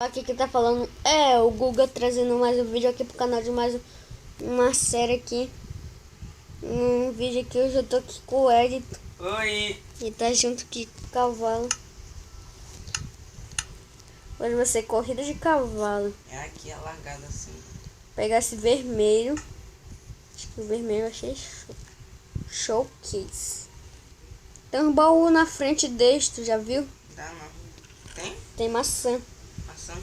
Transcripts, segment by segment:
Aqui que tá falando é o Guga trazendo mais um vídeo aqui pro canal de mais uma série aqui. Um vídeo aqui, hoje eu tô aqui com o Ed. Oi! E tá junto aqui com o cavalo. Hoje vai ser corrida de cavalo. É aqui a largada assim. Pegar esse vermelho. Acho que o vermelho eu achei showcase. Tem um baú na frente deste, tu já viu? Dá não. Tem? Tem maçã. Maçã?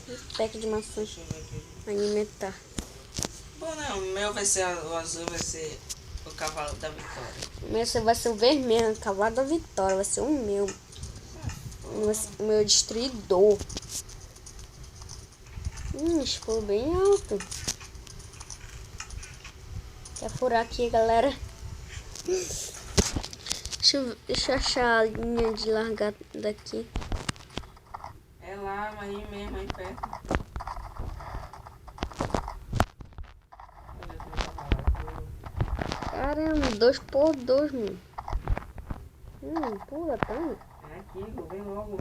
Um pack de maçã. Deixa eu ver aqui. Alimentar. Bom, não. O meu vai ser o azul, vai ser o cavalo da vitória. O meu vai ser o vermelho, o cavalo da vitória. Vai ser o meu. O meu destruidor. Ficou bem alto. Quer furar aqui, galera? Deixa eu achar a linha de largada daqui. É lá, aí mesmo, aí perto. Caramba, 2x2, mano. Pula tanto. É aqui, vem logo.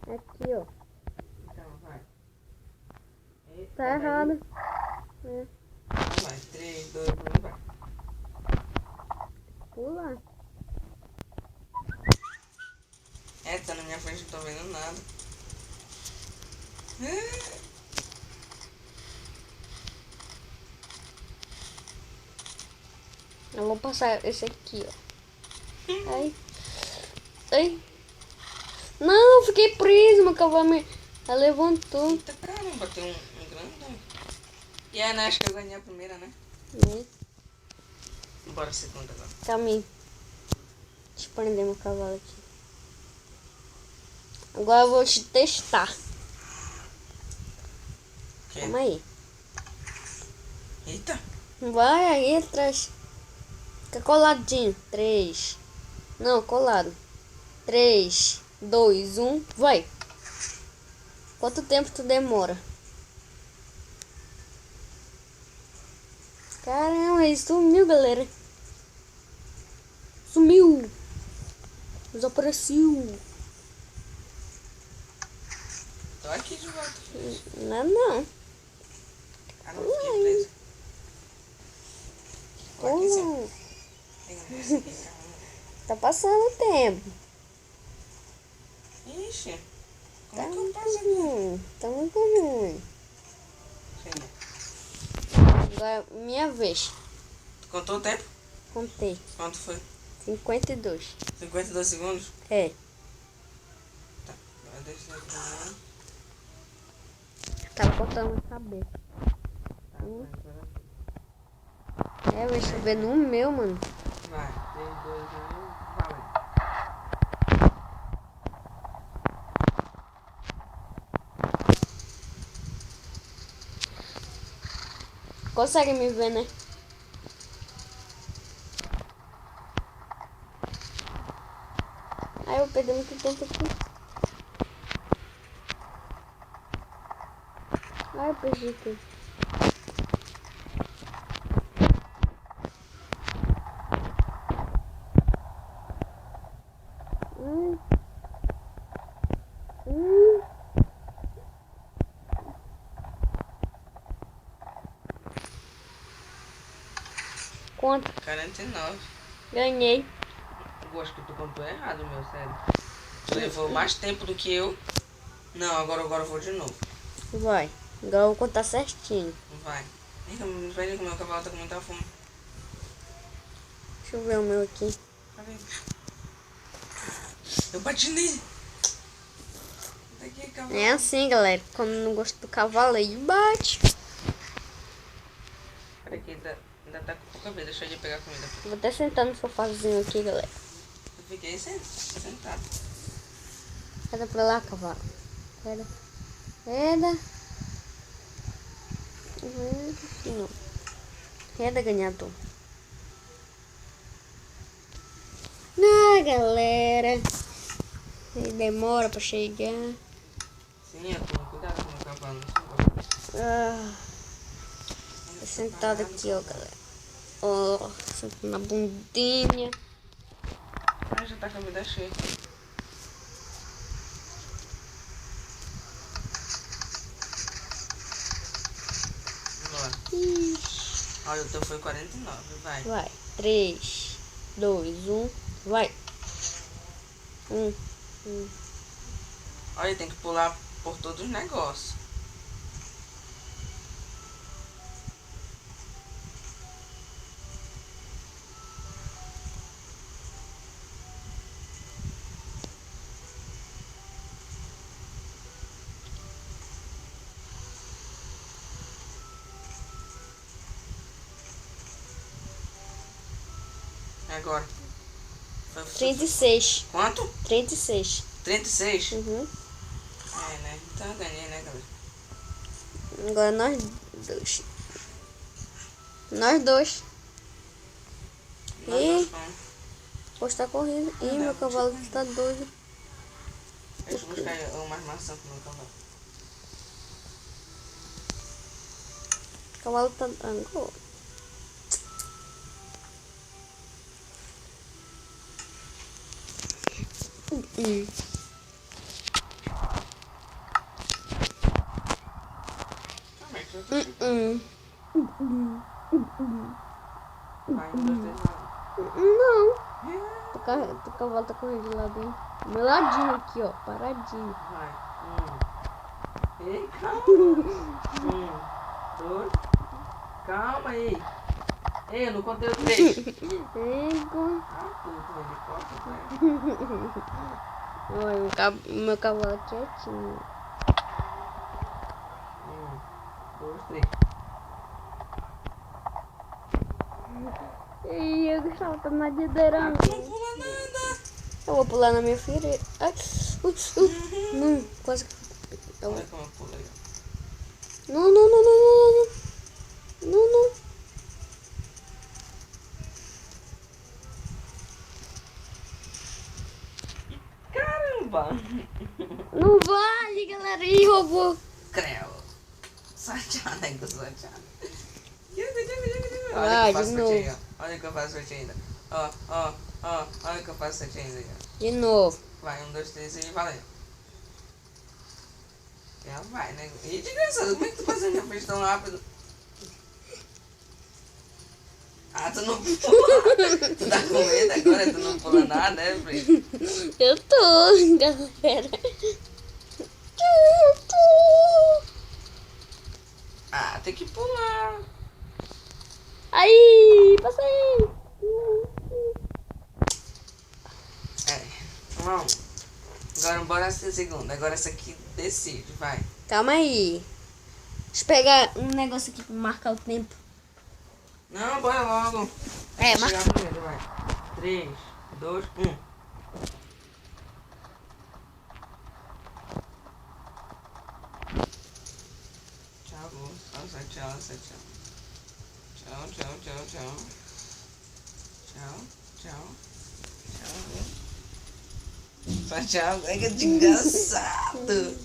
É aqui, ó. Então, vai. Tá errado. É. Então vai, 3, 2, 1, vai. Pula. É, tá na minha frente, não tô vendo nada. Eu vou passar esse aqui, ó. Ai. Ai. Não, fiquei preso, meu cavalo me levantou. Eita caramba, tem um grandão. E a Ana, acho que eu ganhei a primeira, né? Bora a segunda agora. Caminho. Deixa eu prender meu cavalo aqui. Agora eu vou te testar. Que? Calma aí. Eita. Vai aí atrás. Fica coladinho. 3. Não, colado. 3, 2, 1. Vai. Quanto tempo tu demora? Caramba, ele sumiu, galera. Sumiu. Desapareceu. Tô aqui de volta. Não, não. Ah, não, fiquei preso. Tô aqui sim. Tem um desse aqui, caramba. Tá passando o tempo. Ixi. Tá Como é que eu muito passo aqui? ruim. Tá muito ruim. Chega. Agora, minha vez. Tu contou o tempo? Contei. Quanto foi? 52. 52 segundos? É. Tá. Agora deixa eu ver. Tava cortando a cabeça. Tá, vai, agora. Deixa eu ver no meu, mano. Vai. 3, 2, 1, valeu. Consegue me ver, né? Aí eu perdi muito tempo aqui. Ai, eu perdi tudo. Hum. Quanto? 49. Ganhei. Eu acho que tu contou errado, meu, sério. Tu levou mais tempo do que eu. Não, agora eu vou de novo. Vai. Agora eu vou contar certinho. Vai. Vai ver que o meu cavalo tá com muita fome. Deixa eu ver o meu aqui. Cadê? Eu bati nele. Daqui, cavalo. É assim, galera. Quando não gosta do cavalo, aí bate. Peraí que ainda tá com pouca vida. Deixa eu ir pegar a comida. Vou até sentar no sofazinho aqui, galera. Eu fiquei sentado. Queda pra lá, cavalo. Queda. Queda. Não. Queda, ganhador. Galera. Ele demora pra chegar. Sim, eu tô. Cuidado com o meu cavalo. Tô sentado aqui, ó, galera. Ó, sentado na bundinha. Ah, já tá com a comida cheia. Olha, o teu foi 49, vai. Vai. 3, 2, 1. Vai. 1. Olha, tem que pular por todos os negócios. Agora. Foi- 36. Quanto? 36. 36? Uhum. É, né? Então eu ganhei, né, galera? Agora nós dois. Nós dois. Nós Ih, dois fomos. pois tá correndo. Ih, meu cavalo tá doido. Deixa eu buscar umas maçãs pro meu cavalo. O cavalo tá dando. Calma aí, que eu tô aqui. Vai, 1, 2, 3, vai. Não. O cavalo tá correndo de lado, hein? Do meu ladinho aqui, ó. Paradinho. Vai. Ei, calma. 2. Calma aí. Ei, eu não contei o 3. Ego. Ah, puto, helicóptero, né? Olha, meu cavalo quietinho. 1, 2, 3. Ih, eu gostava de na liderança. Não pula nada. Eu vou pular na minha fileira. Ai, não, quase. Olha como eu pulei. Não, não, não, não, não, não. Não, não. Caramba. Não vale, galera. Ih, roubou. Creu. Sorteado, nego, sorteado. Vai, Olha o que eu faço de pra ti aí, novo. ó. Olha o que eu faço pra ti ainda. Ó. Olha o que eu faço pra ti ainda. De novo. Vai, 1, 2, 3 e valeu. Já vai, né? E desgraçado, como é que tu fazendo minha frente tão rápido? Ah, tu não pula. Tu tá com medo agora? Tu não pula nada, né, Fred? Eu tô, galera. Eu tô. Ah, tem que pular. Aí, passei. É, vamos. Agora bora ser segunda. Agora essa aqui decide, vai. Calma aí. Deixa eu pegar um negócio aqui pra marcar o tempo. Não, bora logo. É, Vou chegar primeiro, vai. 3, 2, 1. Tchau, moça. Tchau. Tchau. É que desgraçado.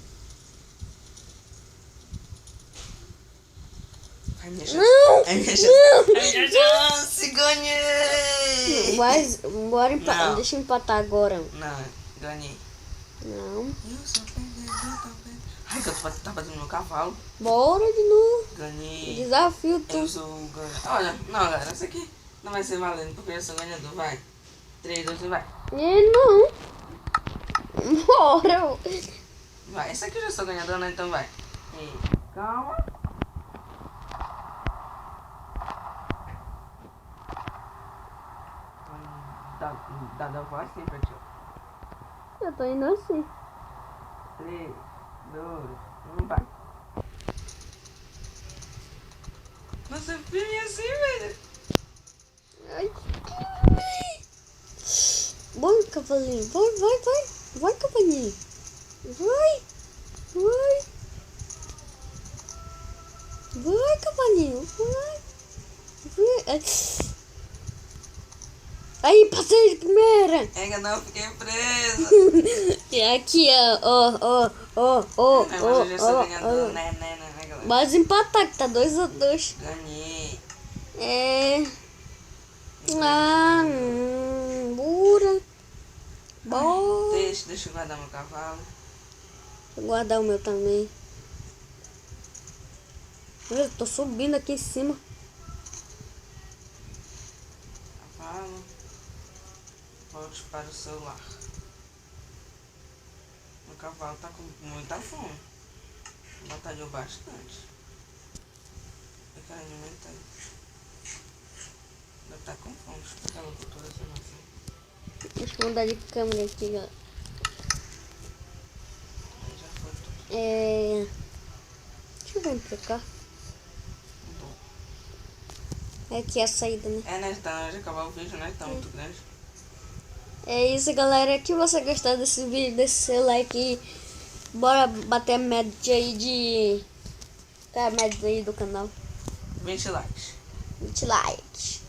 Ai, minha chance. Não! Ai, minha chance. Ai, minha chance. Ganhei. Mas, bora empatar. Não. Deixa eu empatar agora. Não, ganhei. Não. Eu sou perdedor. Ai, que eu tá batendo no meu cavalo. Bora de novo. Ganhei. Desafio tu. Eu sou o ganhador. Olha, não, galera, essa aqui não vai ser valendo, porque eu sou o ganhador. Vai. 3, 2, 1, vai. E não. Bora. Vai, essa aqui eu já sou ganhador, né? Então vai. E, calma. Dá voz sim pra ti. Eu tô indo assim. 3, 2, 1, vai. Nossa, filme assim, velho. Ai. Bora, cavalinho. Vai. Vai, cavalinho. Vai. Vai, cavalinho. Vai. Aí, passei de primeira. É que eu não fiquei presa. E aqui, ó. Mas eu já sou ganhador, né, galera? Bora empatar, que tá 2-2. Ganhei. É. Bora. Bora. Deixa eu guardar meu cavalo. Vou guardar o meu também. Eu tô subindo aqui em cima. calma. Volte para o celular. O cavalo tá com muita fome. Batalhou bastante. Eu quero alimentar ele. Deve estar com fome. Deixa eu pegar ela por toda essa maçã. Deixa eu mudar de câmera aqui, galera. Aí já foi tudo. Deixa eu vir pra cá. Bom. É aqui a saída, né? Né? Tá, já acabar o vídeo, né? Tá muito grande. É isso, galera. Que você gostou desse vídeo, desse seu like aí. Bora bater a média aí de... Qual é a média aí do canal? 20 likes. 20 likes.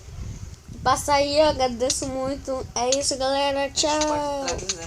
Passa aí, eu agradeço muito. É isso, galera. A gente pode Tchau. traduzir